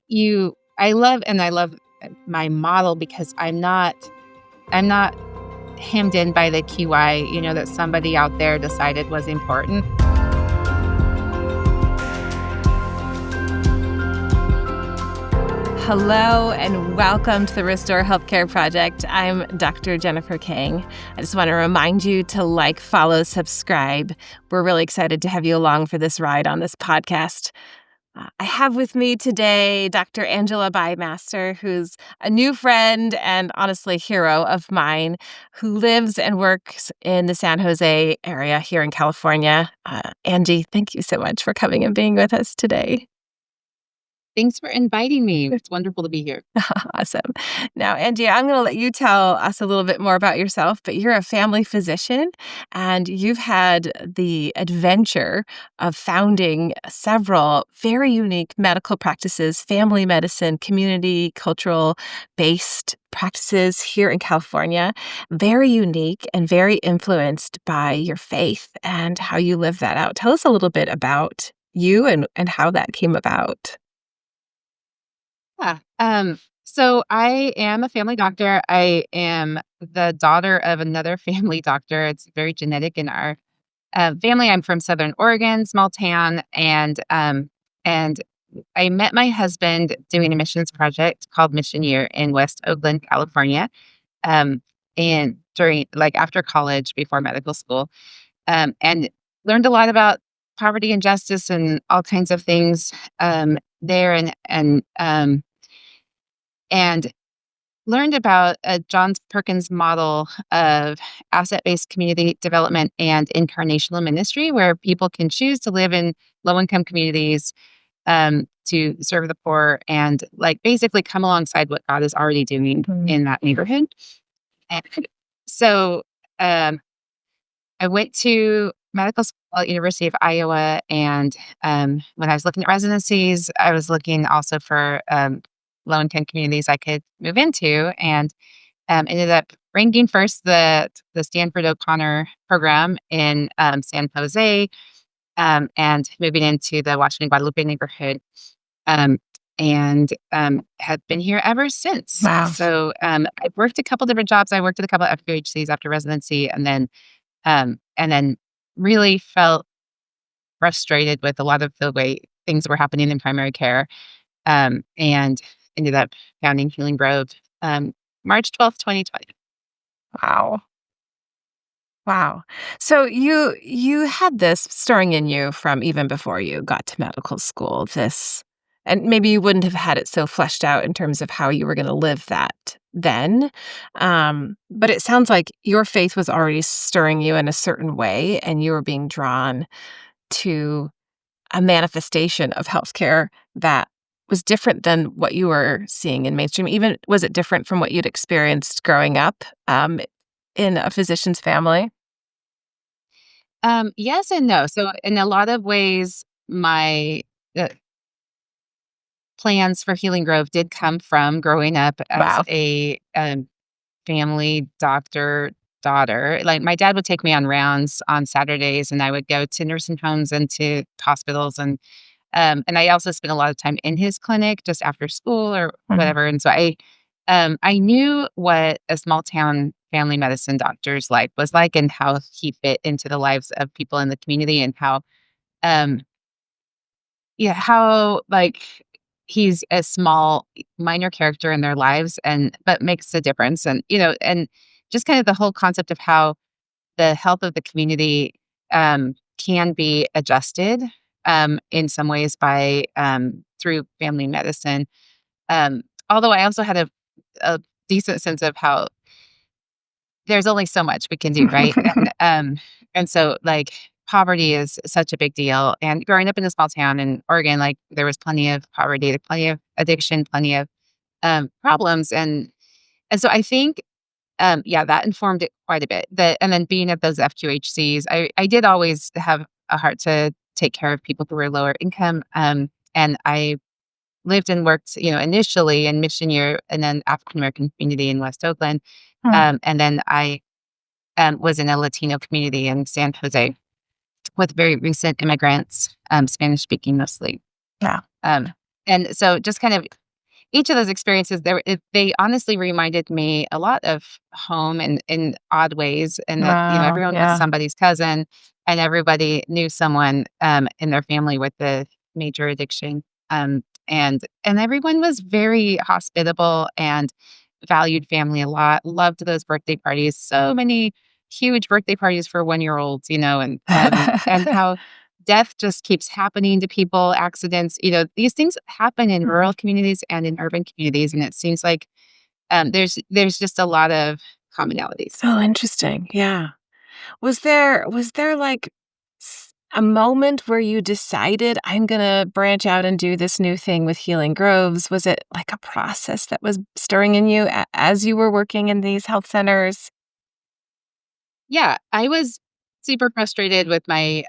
I love my model because I'm not hemmed in by the QI, that somebody out there decided was important. Hello and welcome to the Restore Healthcare Project. I'm Dr. Jennifer Kang. I just want to remind you to like, follow, subscribe. We're really excited to have you along for this ride on this podcast. I have with me today Dr. Angela Bymaster, who's a new friend and honestly hero of mine, who lives and works in the San Jose area here in California. Angie, thank you so much for coming and being with us today. Thanks for inviting me. It's wonderful to be here. Awesome. Now, Angie, I'm going to let you tell us a little bit more about yourself, but you're a family physician and you've had the adventure of founding several very unique medical practices, family medicine, community, cultural-based practices here in California, very unique and very influenced by your faith and how you live that out. Tell us a little bit about you and how that came about. Yeah. So I am a family doctor. I am the daughter of another family doctor. It's very genetic in our family. I'm from Southern Oregon, small town, and I met my husband doing a missions project called Mission Year in West Oakland, California, and during after college, before medical school, and learned a lot about poverty and justice and all kinds of things there, and learned about John Perkins' model of asset-based community development and incarnational ministry, where people can choose to live in low-income communities to serve the poor and basically come alongside what God is already doing in that neighborhood. And so I went to medical school at University of Iowa, and when I was looking at residencies, I was looking also for low-income communities I could move into, and ended up ranking first the Stanford O'Connor program in San Jose, and moving into the Washington-Guadalupe neighborhood, and have been here ever since. Wow. So I've worked a couple different jobs. I worked at a couple of FQHCs after residency, and then really felt frustrated with a lot of the way things were happening in primary care, and ended up founding Healing Grove March 12th, 2020. Wow. Wow. So you had this stirring in you from even before you got to medical school, and maybe you wouldn't have had it so fleshed out in terms of how you were going to live that then. But it sounds like your faith was already stirring you in a certain way, and you were being drawn to a manifestation of healthcare that was different than what you were seeing in mainstream. Even was it different from what you'd experienced growing up in a physician's family? Yes and no. So in a lot of ways, my plans for Healing Grove did come from growing up as Wow. a family doctor daughter. Like my dad would take me on rounds on Saturdays, and I would go to nursing homes and to hospitals, and I also spent a lot of time in his clinic just after school or whatever. And so I knew what a small town family medicine doctor's life was like, and how he fit into the lives of people in the community, and um, how he's a small minor character in their lives, but makes a difference. And just kind of the whole concept of how the health of the community can be adjusted in some ways by through family medicine. Although I also had a decent sense of how there's only so much we can do, right? And so poverty is such a big deal. And growing up in a small town in Oregon, there was plenty of poverty, plenty of addiction, plenty of problems, and so I think that informed it quite a bit. And then being at those FQHCs, I did always have a heart to take care of people who were lower income, and I lived and worked, initially in Mission Year and then African American community in West Oakland. And then I was in a Latino community in San Jose with very recent immigrants, Spanish speaking mostly. Yeah. And so just kind of each of those experiences, they honestly reminded me a lot of home in odd ways, and that, Wow, everyone was yeah. somebody's cousin, and everybody knew someone, in their family with the major addiction, and everyone was very hospitable and valued family a lot, loved those birthday parties, so many huge birthday parties for one-year-olds, and how death just keeps happening to people, accidents, these things happen in Hmm. rural communities and in urban communities, and it seems like, there's just a lot of commonalities. Oh, interesting, yeah. Was there, like, a moment where you decided, "I'm gonna branch out and do this new thing with Healing Groves"? Was it, like, a process that was stirring in you as you were working in these health centers? Yeah, I was super frustrated with my,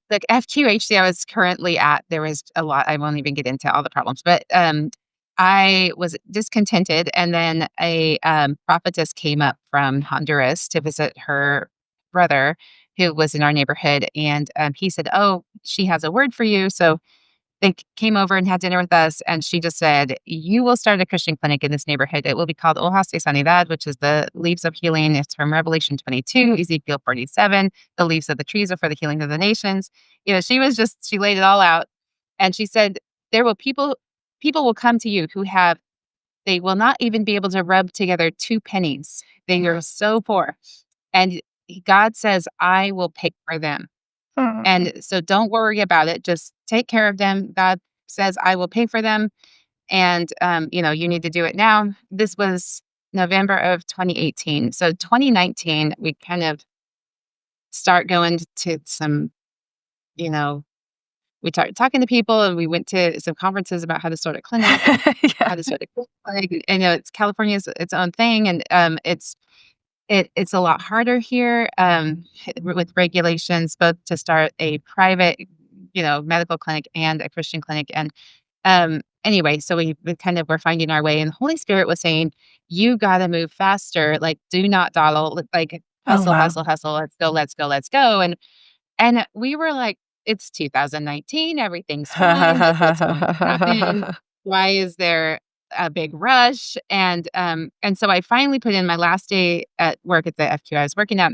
like, FQHC I was currently at, there was a lot. I won't even get into all the problems, but, I was discontented, and then a, prophetess came up from Honduras to visit her brother who was in our neighborhood, and, he said, "Oh, she has a word for you." So they came over and had dinner with us, and she just said, "You will start a Christian clinic in this neighborhood. It will be called Hojas de Sanidad," which is the leaves of healing. It's from Revelation 22, Ezekiel 47. The leaves of the trees are for the healing of the nations. She laid it all out. And she said, "There will people will come to you who they will not even be able to rub together two pennies. They are so poor. And God says, I will pay for them. Mm. And so don't worry about it. Just take care of them. God says, I will pay for them. And, you need to do it now." This was November of 2018. So 2019, we kind of start going to some, you know, we started talking to people, and we went to some conferences about how to start a clinic and Yeah. how to start a clinic. And, it's California's its own thing. And it's a lot harder here, with regulations, both to start a private, medical clinic and a Christian clinic. And anyway, so we kind of were finding our way, and the Holy Spirit was saying, "You got to move faster. Like, do not dawdle. Like, Oh, hustle, wow. hustle, hustle. Let's go, let's go, let's go." And we were like, "It's 2019. Everything's fine. Like, what's going to happen? Why is there a big rush?" And so I finally put in my last day at work at the FQ I was working at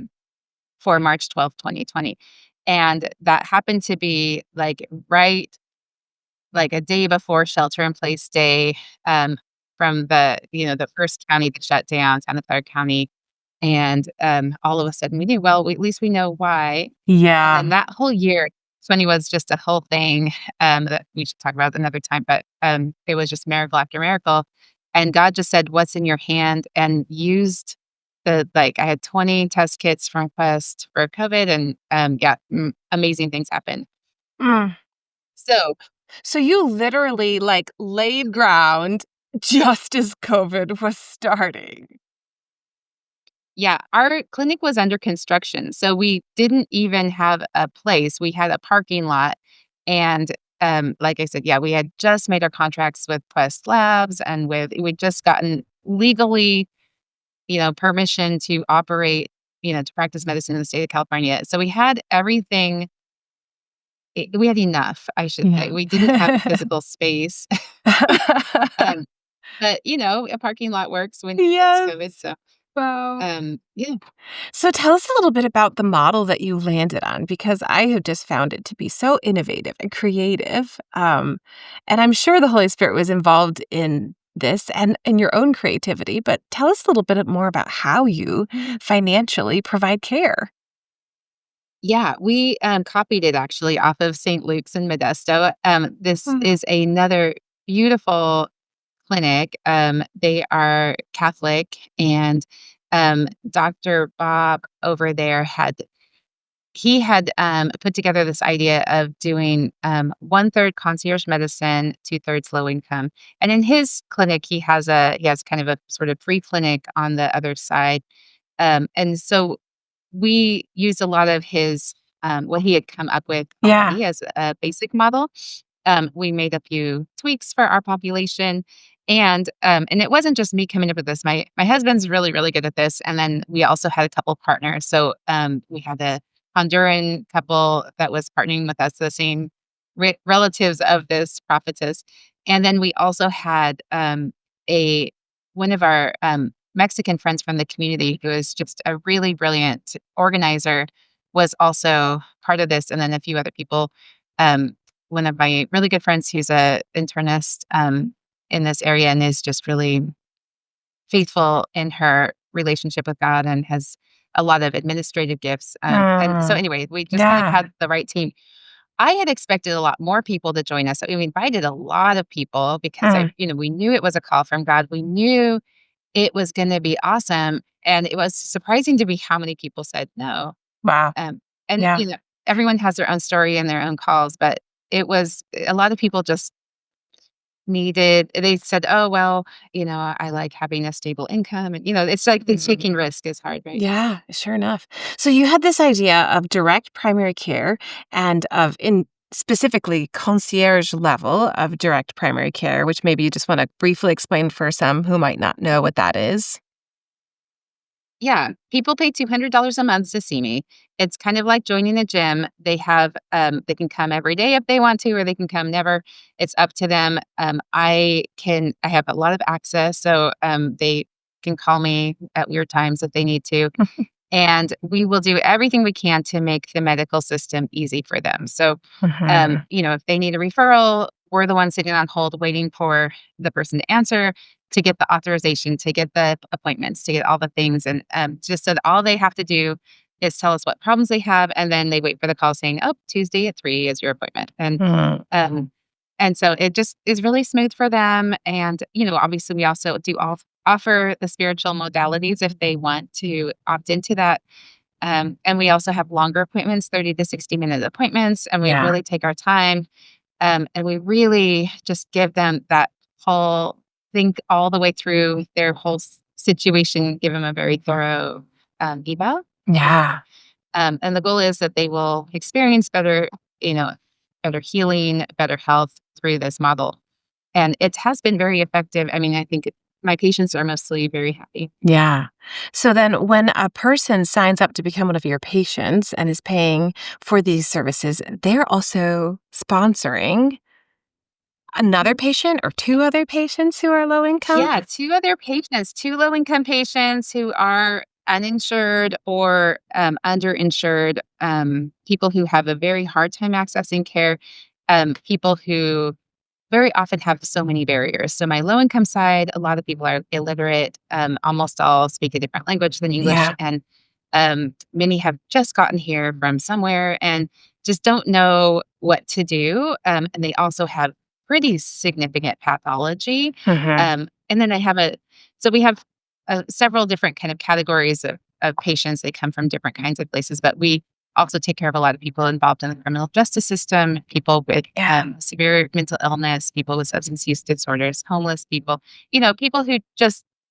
for March 12th, 2020. And that happened to be like a day before shelter in place day, from the first county that shut down, Santa Clara County. And all of a sudden we knew, well, at least we know why. And Yeah. then that whole year, 20 was just a whole thing, that we should talk about another time, but, it was just miracle after miracle, and God just said, "What's in your hand?" and used I had 20 test kits from Quest for COVID, and, yeah, amazing things happened. Mm. So, So you literally, like, laid ground just as COVID was starting. yeah, our clinic was under construction, so we didn't even have a place. We had a parking lot, and, like I said, yeah, we had just made our contracts with Quest Labs, and we'd just gotten legally, permission to operate, to practice medicine in the state of California. So we had everything. We had enough, I should say. Yeah. We didn't have physical space, um, but, a parking lot works when it's Yes. COVID. So, Wow. yeah. So tell us a little bit about the model that you landed on because I have just found it to be so innovative and creative. And I'm sure the Holy Spirit was involved in this and in your own creativity, but tell us a little bit more about how you financially provide care. Yeah, we, copied it actually off of St. Luke's in Modesto. This Mm. is another beautiful clinic. They are Catholic, and, Dr. Bob over there had put together this idea of doing, 1/3 concierge medicine, 2/3 low income. And in his clinic, he has kind of a sort of free clinic on the other side. And so we used a lot of what he had come up with Yeah. already as a basic model. We made a few tweaks for our population, and it wasn't just me coming up with this. My husband's really, really good at this, and then we also had a couple partners. So, we had a Honduran couple that was partnering with us, the same relatives of this prophetess. And then we also had a one of our Mexican friends from the community who is just a really brilliant organizer was also part of this, and then a few other people. Um, One of my really good friends who's a internist in this area and is just really faithful in her relationship with God and has a lot of administrative gifts. And so Mm, anyway, we just kind of yeah. had the right team. I had expected a lot more people to join us. So we invited a lot of people because Mm, we knew it was a call from God. We knew it was going to be awesome. And it was surprising to me how many people said no. wow. Um, and, Yeah. everyone has their own story and their own calls, but it was a lot of people just they said, "Oh, well, I like having a stable income." And, it's like the taking risk is hard, right? Yeah, sure enough. So you had this idea of direct primary care and of in specifically concierge level of direct primary care, which maybe you just want to briefly explain for some who might not know what that is. Yeah, people pay $200 a month to see me. It's kind of like joining a gym. They can come every day if they want to, or they can come never. It's up to them. I have a lot of access, so they can call me at weird times if they need to. And we will do everything we can to make the medical system easy for them. So, Mhm. if they need a referral, we're the ones sitting on hold waiting for the person to answer, to get the authorization, to get the appointments, to get all the things. And just so that all they have to do is tell us what problems they have. And then they wait for the call saying, oh, Tuesday at 3 is your appointment. Um, and so it just is really smooth for them. And, obviously we also do offer the spiritual modalities if they want to opt into that. And we also have longer appointments, 30 to 60-minute appointments, and we Yeah. really take our time. And we really just give them that whole think all the way through their whole situation, give them a very thorough eval. And, Yeah. and the goal is that they will experience you know, better healing, better health through this model. And it has been very effective. I mean, I think my patients are mostly very happy. Yeah. So then when a person signs up to become one of your patients and is paying for these services, they're also sponsoring another patient or two other patients who are low income? Yeah, 2 other patients, 2 low-income patients who are uninsured or, underinsured, people who have a very hard time accessing care, people who very often have so many barriers. So my low income side, a lot of people are illiterate. Almost all speak a different language than English, Yeah. and many have just gotten here from somewhere and just don't know what to do. And they also have pretty significant pathology. Mhm. And then we have several different kind of categories of patients. They come from different kinds of places, but we also take care of a lot of people involved in the criminal justice system, people with Yeah. severe mental illness, people with substance use disorders, homeless people, people who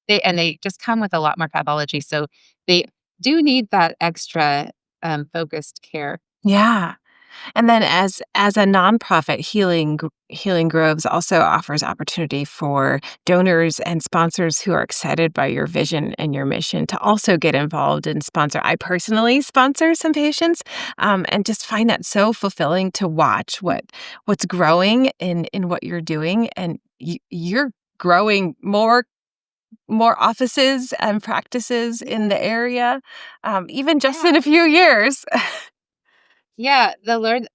they just come with a lot more pathology. So they do need that extra focused care. Yeah. And then as a nonprofit, Healing Groves also offers opportunity for donors and sponsors who are excited by your vision and your mission to also get involved and sponsor. I personally sponsor some patients, and just find that so fulfilling to watch what's growing in what you're doing, and you're growing more offices and practices in the area, even just Yeah. in a few years. Yeah, the Lord,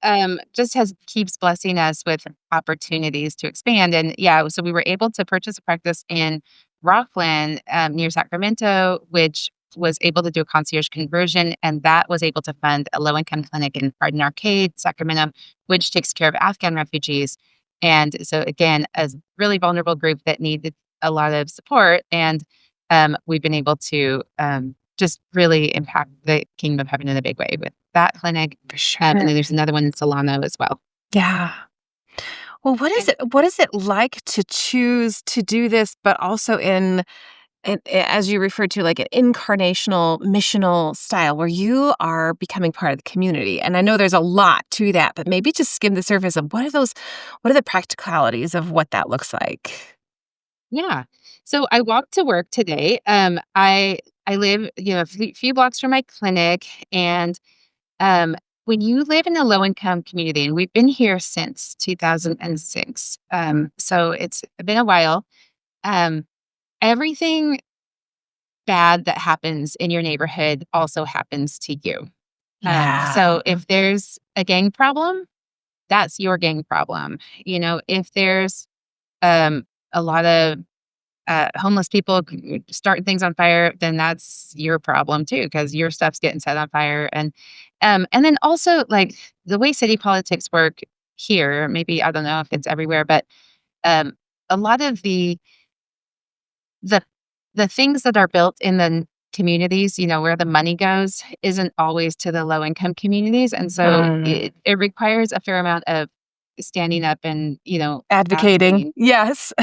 just has keeps blessing us with opportunities to expand, and yeah, so we were able to purchase a practice in Rockland, near Sacramento, which was able to do a concierge conversion, and that was able to fund a low-income clinic in Garden Arcade, Sacramento, which takes care of Afghan refugees. And so again, a really vulnerable group that needed a lot of support, and we've been able to just really impact the kingdom of heaven in a big way with that clinic. For And sure. then there's another one in Solano as well. Yeah. Well, And what is it like to choose to do this, but also as you referred to, like an incarnational, missional style where you are becoming part of the community? And I know there's a lot to that, but maybe just skim the surface of what are the practicalities of what that looks like? yeah. So I walked to work today. I live, a few blocks from my clinic, and Um, when you live in a low income community, and we've been here since 2006, so it's been a while. Um, Everything bad that happens in your neighborhood also happens to you. Yeah. So if there's a gang problem, that's your gang problem. If there's um, a lot of homeless people starting things on fire, then that's your problem too, because your stuff's getting set on fire. And then also like the way city politics work here, maybe I don't know if it's everywhere, but um, a lot of the the things that are built in the communities, where the money goes, isn't always to the low income communities, and so Mm. it requires a fair amount of standing up and Advocating. asking. Yes.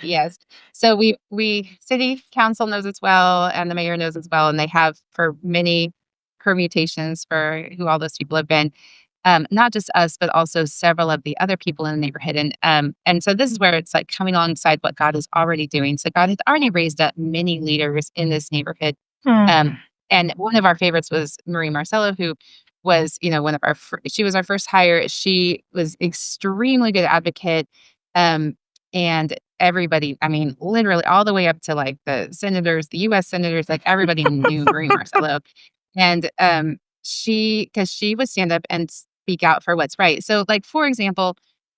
Yes. So we city council knows as well, and the mayor knows as well, and they have for many permutations for who all those people have been. Not just us, but also several of the other people in the neighborhood. And so this is where it's like coming alongside what God is already doing. So God had already raised up many leaders in this neighborhood. Mm. Um, and one of our favorites was Marie Marcello, who was, one of our, she was our first hire. She was extremely good advocate. And everybody, I mean, literally all the way up to like the senators, the US senators, like everybody knew Marie Marcello. And because she would stand up and speak out for what's right. So, like, for example,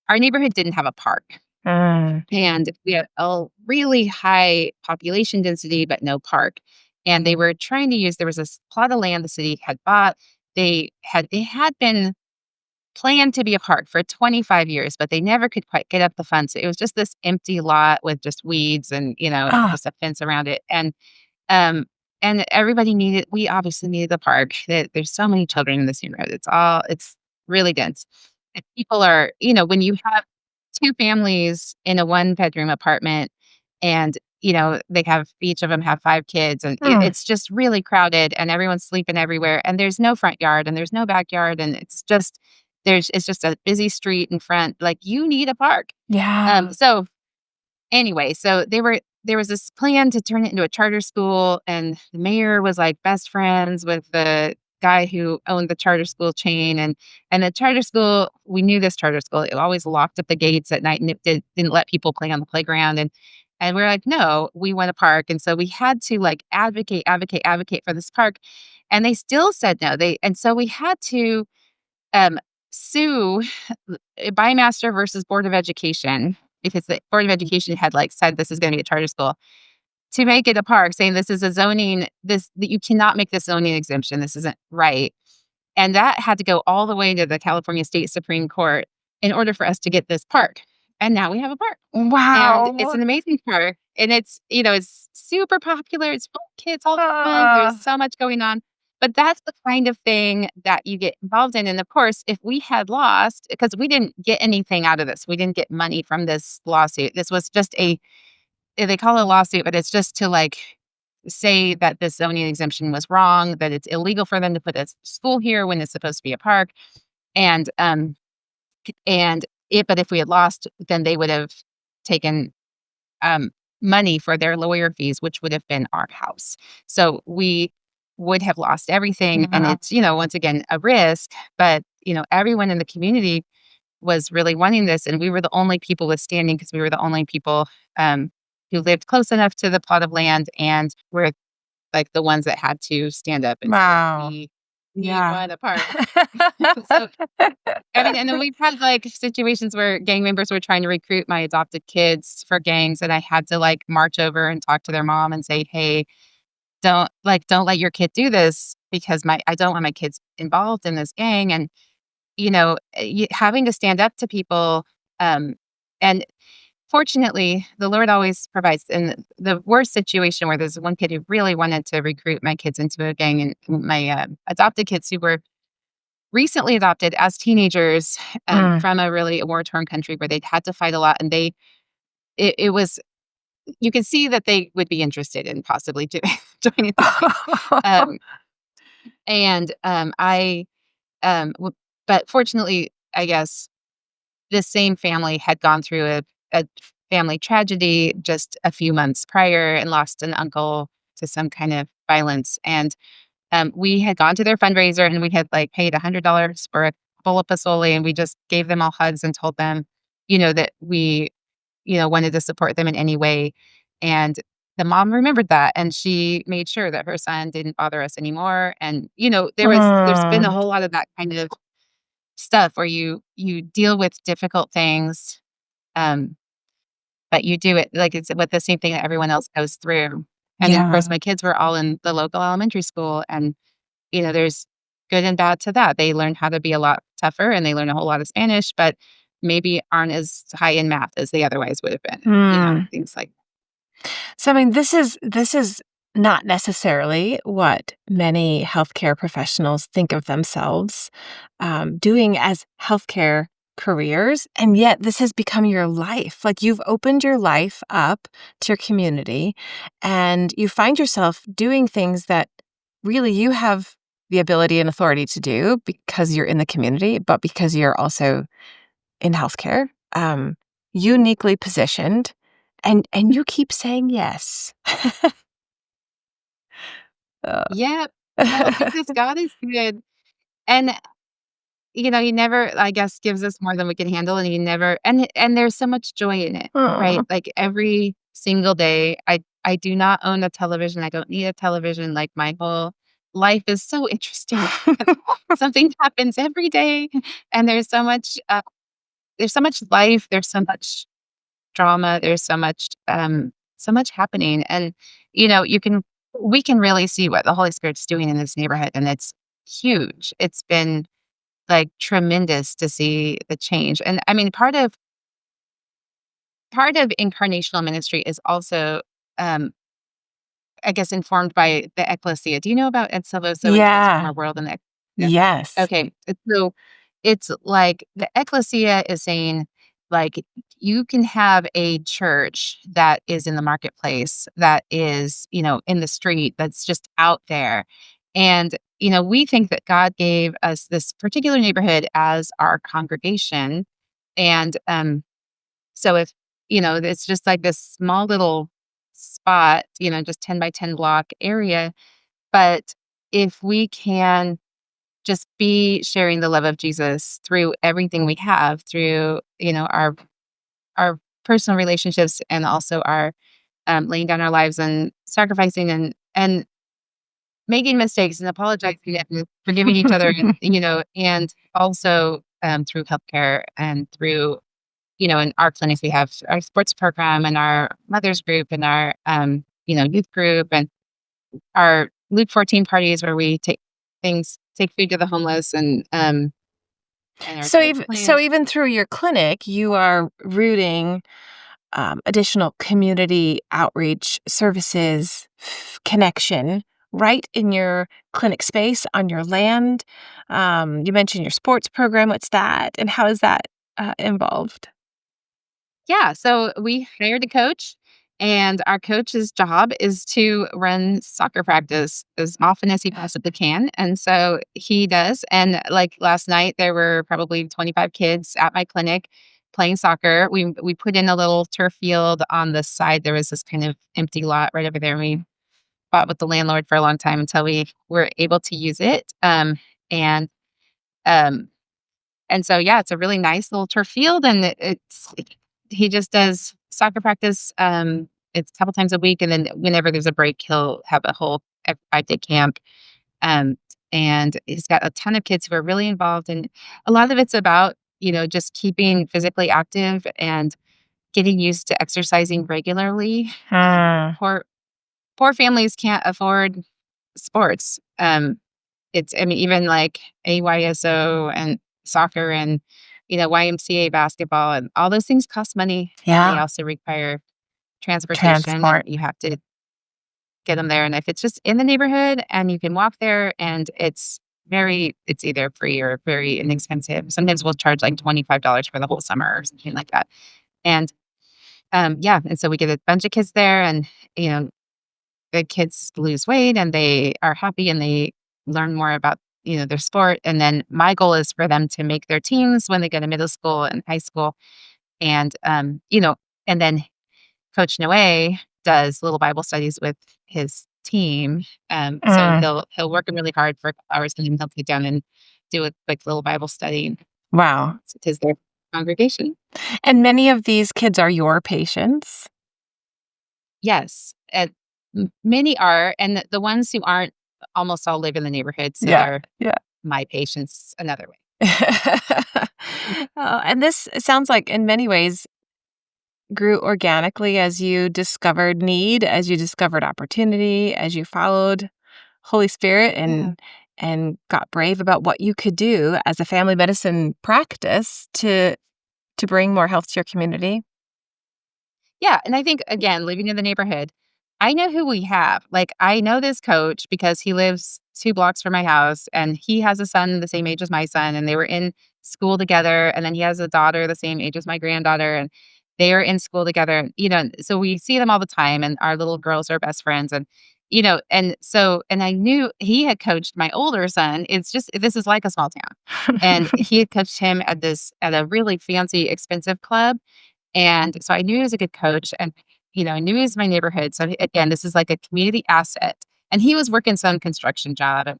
our neighborhood didn't have a park. Mm. And we had a really high population density, but no park. And they were trying to use there was this plot of land the city had bought. They had been planned to be a park for 25 years, but they never could quite get up the funds. It was just this empty lot with just weeds and, Ah, just a fence around it. Um, and everybody needed we obviously needed the park. There's so many children in this neighborhood. It's really dense. And people are, when you have 2 families in a one-bedroom apartment and, they have each of them have 5 kids, and mm. it's just really crowded, and everyone's sleeping everywhere, and there's no front yard, and there's no backyard, and it's just a busy street in front. Like, you need a park. Yeah. So anyway, so there was this plan to turn it into a charter school, and the mayor was, like, best friends with the guy who owned the charter school chain, and the charter school we knew this charter school, it always locked up the gates at night, and it didn't let people play on the playground, and we're like, "No, we want a park," and so we had to, like, advocate, advocate, advocate for this park, and they still said no. And so we had to, um, sue Bymaster versus Board of Education, because the Board of Education had, like, said this is gonna be a charter school, to make it a park, saying this is a zoning that you cannot make this zoning exemption, this isn't right, and that had to go all the way to the California State Supreme Court in order for us to get this park, and now we have a park. And it's Wow. an amazing park, and it's super popular, it's full of kids all the time, there's Ah. so much going on, but that's the kind of thing that you get involved in, and of course, if we had lost because we didn't get anything out of this, we didn't get money from this lawsuit, this was just they call it a lawsuit, but it's just to, like, say that this zoning exemption was wrong, that it's illegal for them to put a school here when it's supposed to be a park, and, but if we had lost, then they would have taken um, money for their lawyer fees, which would have been our house. So we would have lost everything. And Wow. it's, once again, a risk. But, everyone in the community was really wanting this. And we were the only people withstanding because we were the only people who lived close enough to the plot of land and were like the ones that had to stand up and say, Wow. we Yeah. want a park. So I mean, and then we've had, like, situations where gang members were trying to recruit my adopted kids for gangs, and I had to, like, march over and talk to their mom and say, "Hey, don't let your kid do this because my I don't want my kids involved in this gang," and, having to stand up to people, and fortunately, the Lord always provides. In the worst situation where there's one kid who really wanted to recruit my kids into a gang, and my, adopted kids who were recently adopted as teenagers, Mm. from a really war-torn country where they'd had to fight a lot, and it was you could see that they would be interested in possibly joining this game. Um, and, I, w but fortunately, I guess, this same family had gone through a family tragedy just a few months prior and lost an uncle to some kind of violence, and We had gone to their fundraiser and we had, like, paid $100 for a bowl of pozole, and we just gave them all hugs and told them, that we, wanted to support them in any way, and the mom remembered that, and she made sure that her son didn't bother us anymore, and, there's been a Mm, whole lot of that kind of stuff where you deal with difficult things, um, but you do it like, it's with the same thing that everyone else goes through, and then, of course, yeah. my kids were all in the local elementary school, and there's good and bad to that. They learn how to be a lot tougher and they learn a whole lot of Spanish, but maybe aren't as high in math as they otherwise would have been, and, Mm. things like So, I mean, this is not necessarily what many healthcare professionals think of themselves doing as healthcare careers, and yet this has become your life. Like you've opened your life up to your community, and you find yourself doing things that really you have the ability and authority to do because you're in the community, but because you're also in healthcare, uniquely positioned, and you keep saying yes. Uh, Yeah, because God is good, and, He never, I guess, gives us more than we can handle, and He never and there's so much joy in it, right? Aw. Like, every single day, I do not own a television, I don't need a television, like, my whole life is so interesting. Something happens every day, and there's so much life, there's so much drama, there's so much happening, and, you can we can really see what the Holy Spirit's doing in this neighborhood, and it's huge. It's been, like, tremendous to see the change, and, I mean, part of incarnational ministry is also, um, I guess, informed by the ecclesia. Do you know about Ed Silvoso and Transform Yeah. Our World and the yeah. Yes. Okay, so it's like the ecclesia is saying, like, you can have a church that is in the marketplace, that is, in the street, that's just out there. And, we think that God gave us this particular neighborhood as our congregation. And so if, it's just like this small little spot, just 10 by 10 block area. But if we can just be sharing the love of Jesus through everything we have, through, our personal relationships and also our, laying down our lives and sacrificing and making mistakes and apologizing and forgiving each other and, and also, through healthcare and through, in our clinic, we have our sports program and our mothers group and our, youth group and our Luke 14 parties where we take food to the homeless and our So church even so plant. even through your clinic, you are rooting, additional community outreach services connection right in your clinic space on your land. You mentioned your sports program. What's that, and how is that, involved? Yeah, so we hired a coach, and our coach's job is to run soccer practice as often as he possibly can, and so he does, and, like, last night, there were probably 25 kids at my clinic playing soccer. We put in a little turf field on the side. There was this kind of empty lot right over there, and we fought with the landlord for a long time until we were able to use it, and, um and so, yeah, it's a really nice little turf field, and he just does soccer practice, it's a couple times a week, and then whenever there's a break, he'll have a whole 5-day camp, um, and he's got a ton of kids who are really involved, and a lot of it's about, just keeping physically active and getting used to exercising regularly. Hmm. Poor families can't afford sports, it's I mean, even like AYSO and soccer and, YMCA basketball and all those things cost money. They Yeah. also require transportation, and Transport. you have to get them there, and if it's just in the neighborhood and you can walk there and it's either free or very inexpensive. Sometimes we'll charge, like, $25 for the whole summer or something like that, and, yeah, and so we get a bunch of kids there and, you know, the kids lose weight and they are happy and they learn more about, their sport. And then my goal is for them to make their teams when they go to middle school and high school. And, and then Coach Noe does little Bible studies with his team. So Mm, he'll work really hard for hours, and then he'll sit down and do a quick little Bible study wow. because their congregation. And many of these kids are your patients? Yes, many are, and the ones who aren't almost all live in the neighborhood, so Yeah, they're yeah. my patients another way. Oh, and this sounds like in many ways grew organically as you discovered need, as you discovered opportunity, as you followed Holy Spirit Yeah. and got brave about what you could do as a family medicine practice to bring more health to your community. Yeah, and I think, again, living in the neighborhood, I know who we have. Like, I know this coach because he lives 2 blocks from my house, and he has a son the same age as my son, and they were in school together, and then he has a daughter the same age as my granddaughter, and they are in school together, and, so we see them all the time, and our little girls are best friends, and, and I knew he had coached my older son. It's just this is like a small town, and he had coached him at a really fancy, expensive club, and so I knew he was a good coach and, I knew he was my neighborhood. So again, this is like a community asset. And he was working some construction job.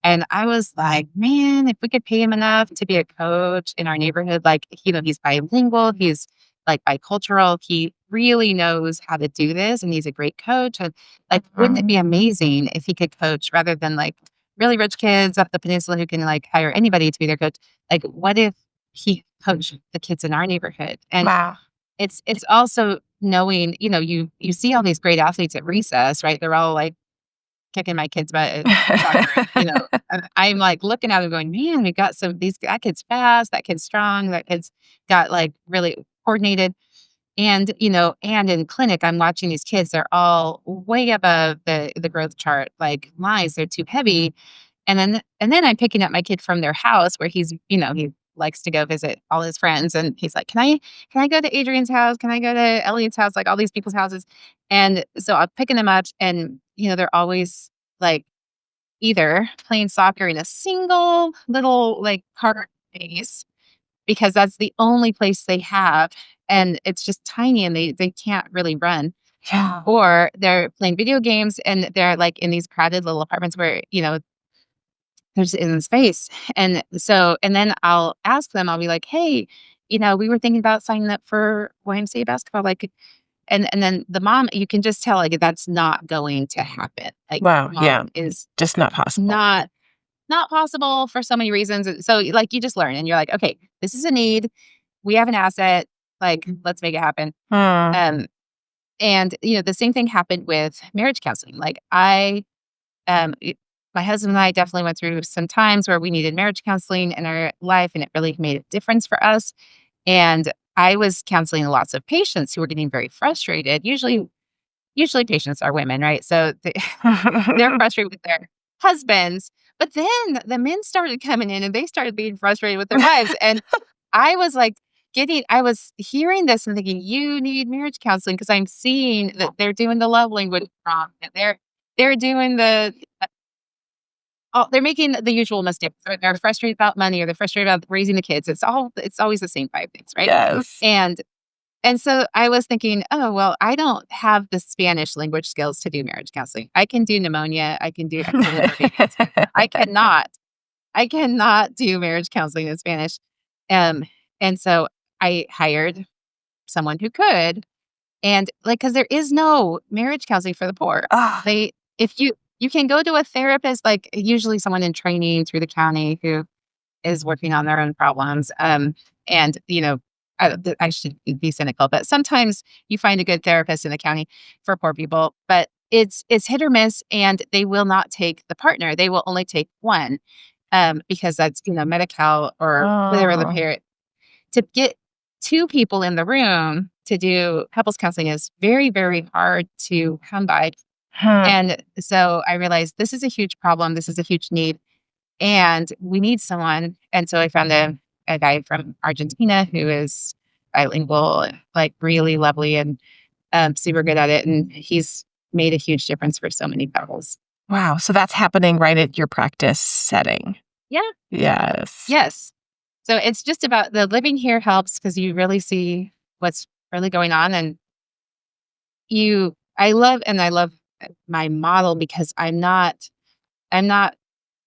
And I was like, man, if we could pay him enough to be a coach in our neighborhood, like, he's bilingual, he's like bicultural, he really knows how to do this, and he's a great coach. And like, wouldn't it be amazing if he could coach rather than like really rich kids up the peninsula who can like hire anybody to be their coach? Like, what if he coached the kids in our neighborhood? And Wow. it's also knowing, you see all these great athletes at recess, right? They're all, like, kicking my kid's butt at soccer, and, and I'm, like, looking at them going, "Man, we got that kid's fast, that kid's strong, that kid's got, like, really coordinated." And in clinic, I'm watching these kids, they're all way above the growth chart, like, lines, they're too heavy, and then I'm picking up my kid from their house where he likes to go visit all his friends, and he's like, "Can I go to Adrian's house? Can I go to Elliot's house?" Like, all these people's houses, and so I'm picking them up, and, they're always, like, either playing soccer in a single little, like, park space because that's the only place they have, and it's just tiny, and they can't really run, Yeah. or they're playing video games, and they're, like, in these crowded little apartments where, there's isn't space. And then I'll ask them, I'll be like, "Hey, we were thinking about signing up for YMCA basketball." Like, and then the mom, you can just tell, like, that's not going to happen. Like, Wow, yeah. mom is Just not possible. not possible for so many reasons. And so, like, you just learn and you're like, okay, this is a need. We have an asset. Like, let's make it happen. Hmm. Um, and the same thing happened with marriage counseling. Like, my husband and I definitely went through some times where we needed marriage counseling in our life, and it really made a difference for us. And I was counseling lots of patients who were getting very frustrated. Usually patients are women, right? So they're frustrated with their husbands. But then the men started coming in and they started being frustrated with their wives. And I was like I was hearing this and thinking, you need marriage counseling because I'm seeing that they're doing the love language wrong. And they're doing they're making the usual mistakes. They're frustrated about money, or they're frustrated about raising the kids. It's always the same 5 things, right? Yes. And and so I was thinking, "Oh, well, I don't have the Spanish language skills to do marriage counseling. I can do pneumonia, I can deliver babies. I cannot I cannot do marriage counseling in Spanish." Um, and so I hired someone who could, and, like, because there is no marriage counseling for the poor. Ah, They if you can go to a therapist, like, usually someone in training through the county who is working on their own problems. And I should be cynical, but sometimes you find a good therapist in the county for poor people, but it's hit or miss, and they will not take the partner. They will only take one, because that's Medi-Cal or whatever the oh. parent to get two people in the room to do couples counseling is very, very hard to come by. Huh. And so I realized this is a huge problem. This is a huge need, and we need someone. And so I found a guy from Argentina who is bilingual, like really lovely and super good at it. And he's made a huge difference for so many couples. Wow, so that's happening right at your practice setting. Yeah. Yes. Yes. So it's just about the living here helps because you really see what's really going on. And I love my model because I'm not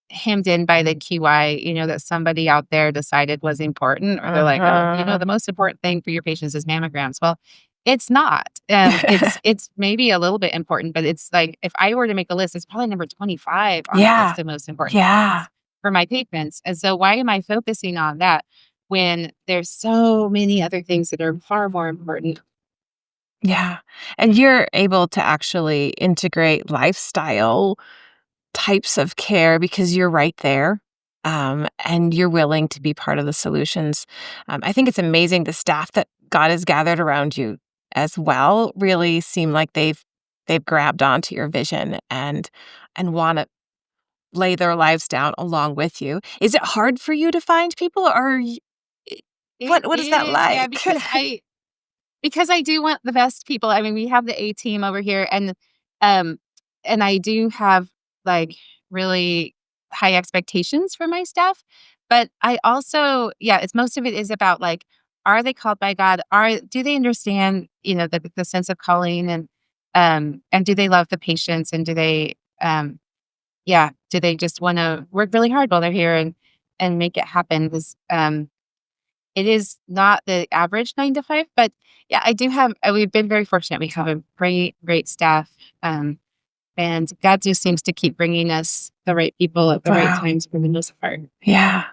hemmed in by the QI, that somebody out there decided was important, or they're like, "Oh, Uh-huh. the most important thing for your patients is mammograms." Well, it's not. It's maybe a little bit important, but it's like if I were to make a list, it's probably number 25 on the Yeah. list of most important Yeah. things for my patients. And so why am I focusing on that when there's so many other things that are far more important? Yeah. And you're able to actually integrate lifestyle types of care because you're right there, and you're willing to be part of the solutions. I think it's amazing the staff that God has gathered around you as well really seem like they've grabbed onto your vision and want to lay their lives down along with you. Is it hard for you to find people, or I- It what is that is, yeah, like? because I do want the best people. I mean, we have the A team over here, um, and I do have, like, really high expectations for my staff, but I also it's most of it is about, like, are they called by God? Do they understand, the sense of calling, and do they love the patients, and do they just wanna work really hard while they're here and make it happen? 'Cause, it is not the average 9 to 5, but yeah, I do have we've been very fortunate. We have a great, great staff, and God just seems to keep bringing us the right people at the right Wow. times for the most part. Yeah.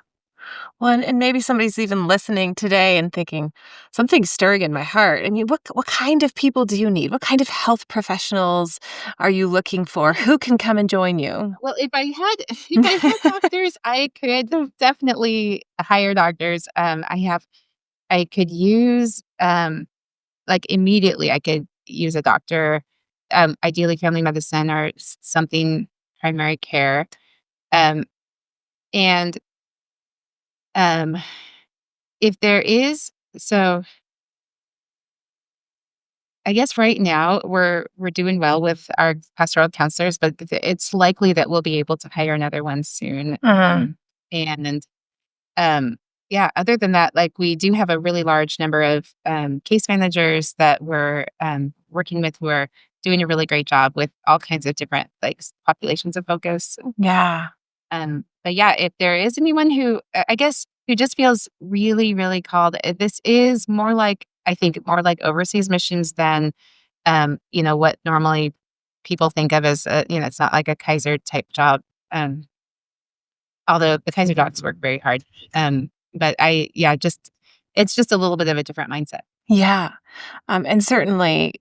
Well, and maybe somebody's even listening today and thinking, something's stirring in my heart. I mean, what kind of people do you need? What kind of health professionals are you looking for? Who can come and join you? Well, if I had doctors, I could definitely hire doctors. I could use, like, immediately, I could use a doctor, ideally family medicine or something primary care, um, and Um, if there is so I guess right now we're doing well with our pastoral counselors, but it's likely that we'll be able to hire another one soon. Uh-huh. And um, yeah, other than that, like, we do have a really large number of case managers that we're working with who are doing a really great job with all kinds of different, like, populations of focus. Yeah. But yeah, if there is anyone who, I guess, who just feels really, really called, this is more like, I think, more like overseas missions than, what normally people think of as, it's not like a Kaiser type job. Um, Although the Kaiser docs work very hard. But it's just a little bit of a different mindset. Yeah. And certainly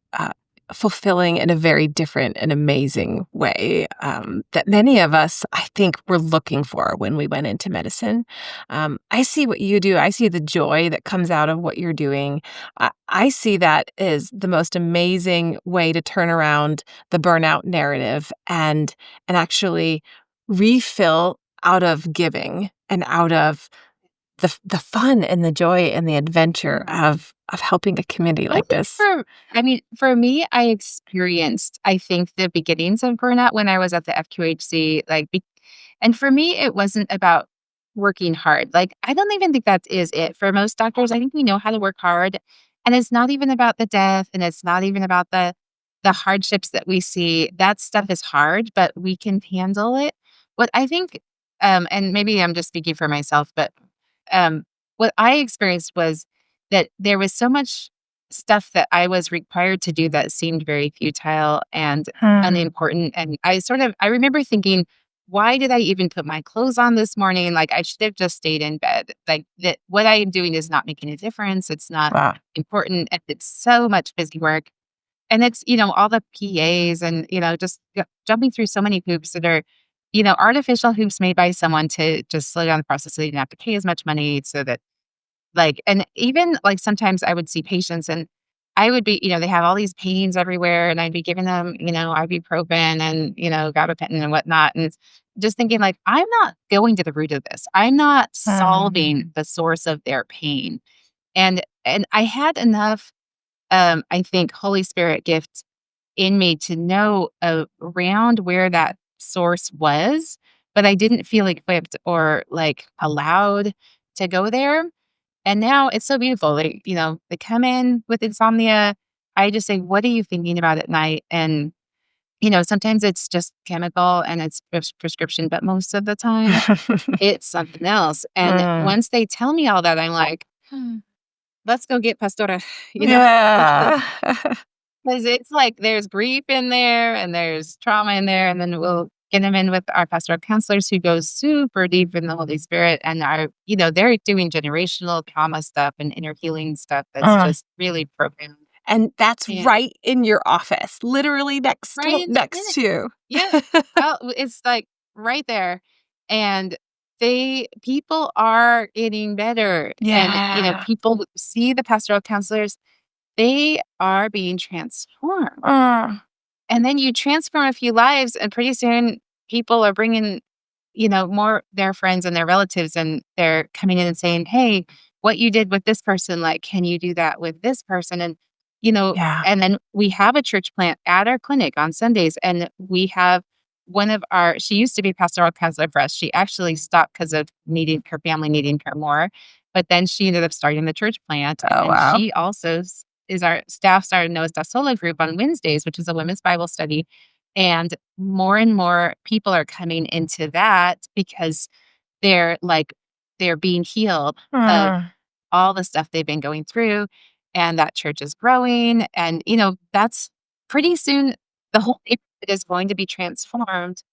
fulfilling in a very different and amazing way that many of us, I think, were looking for when we went into medicine. I see what you do. I see the joy that comes out of what you're doing. I see that as the most amazing way to turn around the burnout narrative and actually refill out of giving and out of the fun and the joy and the adventure of helping a community I like think this. for me, I experienced, I think, the beginnings of burnout when I was at the FQHC, and for me, it wasn't about working hard. Like, I don't even think that is it. For most doctors, I think we know how to work hard, and it's not even about the death, and it's not even about the hardships that we see. That stuff is hard, but we can handle it. What I think, and maybe I'm just speaking for myself, but what I experienced was that there was so much stuff that I was required to do that seemed very futile and Hmm. unimportant. And I remember thinking, why did I even put my clothes on this morning? Like, I should have just stayed in bed. Like, that what I am doing is not making a difference. It's not Wow. important. And it's so much busy work. And it's, all the PAs and, just jumping through so many hoops that are, artificial hoops made by someone to just slow down the process so they didn't have to pay as much money so that, like, and even, like, sometimes I would see patients and I would be, they have all these pains everywhere and I'd be giving them, ibuprofen and, gabapentin and whatnot. And it's just thinking, like, I'm not going to the root of this. I'm not Hmm. solving the source of their pain. And I had enough, I think, Holy Spirit gift in me to know around where that source was, but I didn't feel equipped or, like, allowed to go there. And now it's so beautiful. They come in with insomnia. I just say, "What are you thinking about at night?" And, sometimes it's just chemical and it's prescription, but most of the time it's something else. And Mm. once they tell me all that, I'm like, let's go get Pastora, Yeah. because it's like there's grief in there and there's trauma in there. And then we'll get them in with our pastoral counselors who go super deep in the Holy Spirit and they're doing generational trauma stuff and inner healing stuff that's Uh, just really profound. and that's And right in your office, literally right in the next minute. to you. Yeah. It's like right there. And people are getting better. And, Yeah. people see the pastoral counselors, they are being transformed. Uh, And then you transform a few lives, and pretty soon people are bringing, more their friends and their relatives, and they're coming in and saying, "Hey, what you did with this person, like, can you do that with this person?" yeah. And then we have a church plant at our clinic on Sundays, and we have she used to be pastoral counselor for us. She actually stopped because of her family needing her more. But then she ended up starting the church plant. And Oh, then wow. she also is our staff started Noah's Solo group on Wednesdays, which is a women's Bible study. And more people are coming into that because they're being healed of Mm, all the stuff they've been going through, and that church is growing. And, that's pretty soon the whole neighborhood is going to be transformed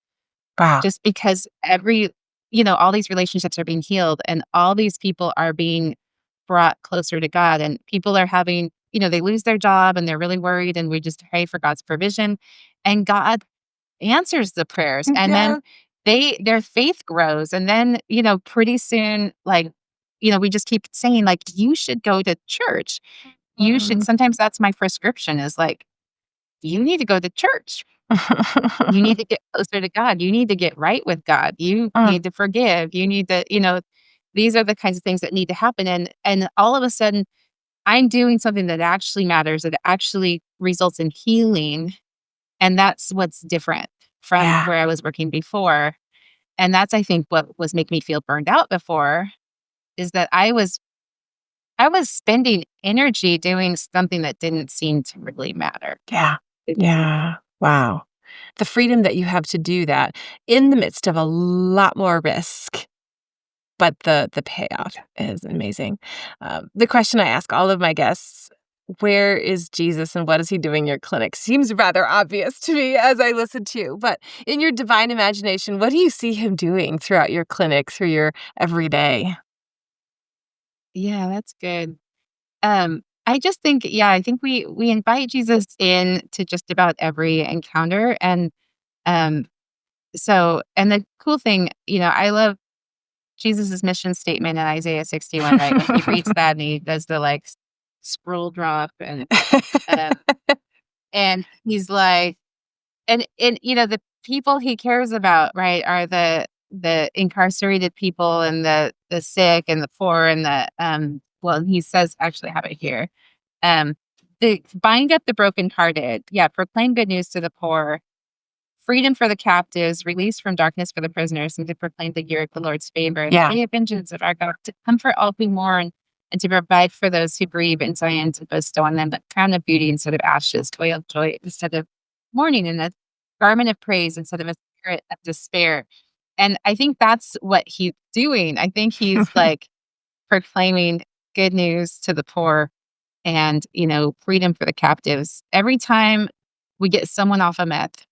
wow. just because all these relationships are being healed and all these people are being brought closer to God. And people are having, they lose their job and they're really worried. And we just pray for God's provision. And God answers the prayers. And then Yeah. their faith grows. And then, pretty soon, like, we just keep saying, like, you should go to church. Mm. Sometimes that's my prescription is like, you need to go to church. You need to get closer to God. You need to get right with God. You Mm, need to forgive. You need to, these are the kinds of things that need to happen. And all of a sudden, I'm doing something that actually matters, that actually results in healing. And that's what's different from yeah. where I was working before. And that's, I think, what was making me feel burned out before is that I was spending energy doing something that didn't seem to really matter. Yeah. Didn't seem to. Yeah. Wow. The freedom that you have to do that in the midst of a lot more risk, but the payoff is amazing. The question I ask all of my guests, where is Jesus and what is he doing in your clinic? Seems rather obvious to me as I listen to you. But in your divine imagination, what do you see him doing throughout your clinic, through your everyday? Yeah, that's good. I just think, yeah, I think we invite Jesus in to just about every encounter. Um, and the cool thing, I love Jesus's mission statement in Isaiah 61, right? When he reads that and he does the like scroll drop um, and he's like, and the people he cares about, right, are the incarcerated people and the sick and the poor and he says actually I have it here. Um, the bind up the brokenhearted. Yeah, proclaim good news to the poor, freedom for the captives, release from darkness for the prisoners, and to proclaim the year of the Lord's favor and the Yeah. day of vengeance of our God, to comfort all who mourn, and to provide for those who grieve in Zion, to bestow on them the crown of beauty instead of ashes, joy of joy instead of mourning, and a garment of praise instead of a spirit of despair. And I think that's what he's doing. I think he's like proclaiming good news to the poor and, freedom for the captives. Every time we get someone off of meth,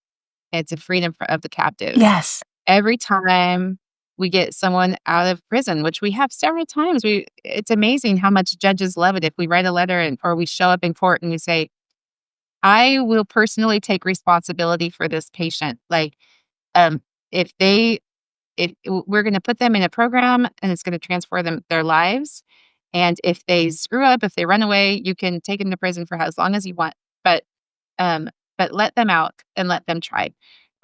it's a freedom of the captives. Yes. Every time we get someone out of prison, which we have several times, it's amazing how much judges love it if we write a letter or we show up in court and we say, "I will personally take responsibility for this patient." Like, um, if they if we're gonna put them in a program and it's gonna transform their lives, and if they screw up, if they run away, you can take them to prison for as long as you want, but, um, but let them out and let them try.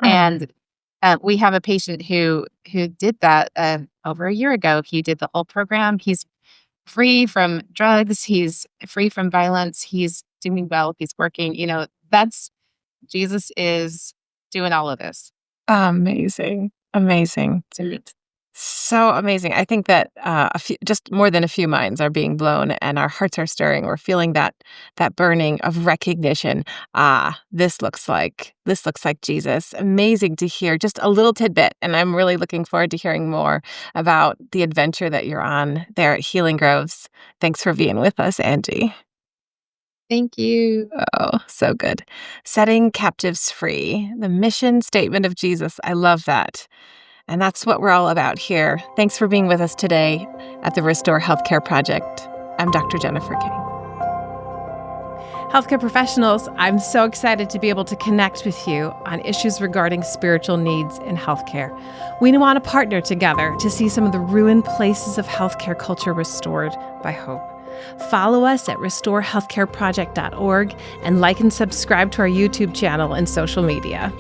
Mm. And, we have a patient who did that, over a year ago. He did the whole program. He's free from drugs. He's free from violence. He's doing well. He's working. That's Jesus is doing all of this Amazing. Amazing. to me. So amazing. I think that just more than a few minds are being blown, and our hearts are stirring. We're feeling that burning of recognition. This looks like Jesus. Amazing to hear just a little tidbit, and I'm really looking forward to hearing more about the adventure that you're on there at Healing Groves. Thanks for being with us, Angie. Thank you. Oh, so good. Setting captives free, the mission statement of Jesus. I love that. And that's what we're all about here. Thanks for being with us today at the Restore Healthcare Project. I'm Dr. Jennifer King. Healthcare professionals, I'm so excited to be able to connect with you on issues regarding spiritual needs in healthcare. We want to partner together to see some of the ruined places of healthcare culture restored by hope. Follow us at restorehealthcareproject.org and like and subscribe to our YouTube channel and social media.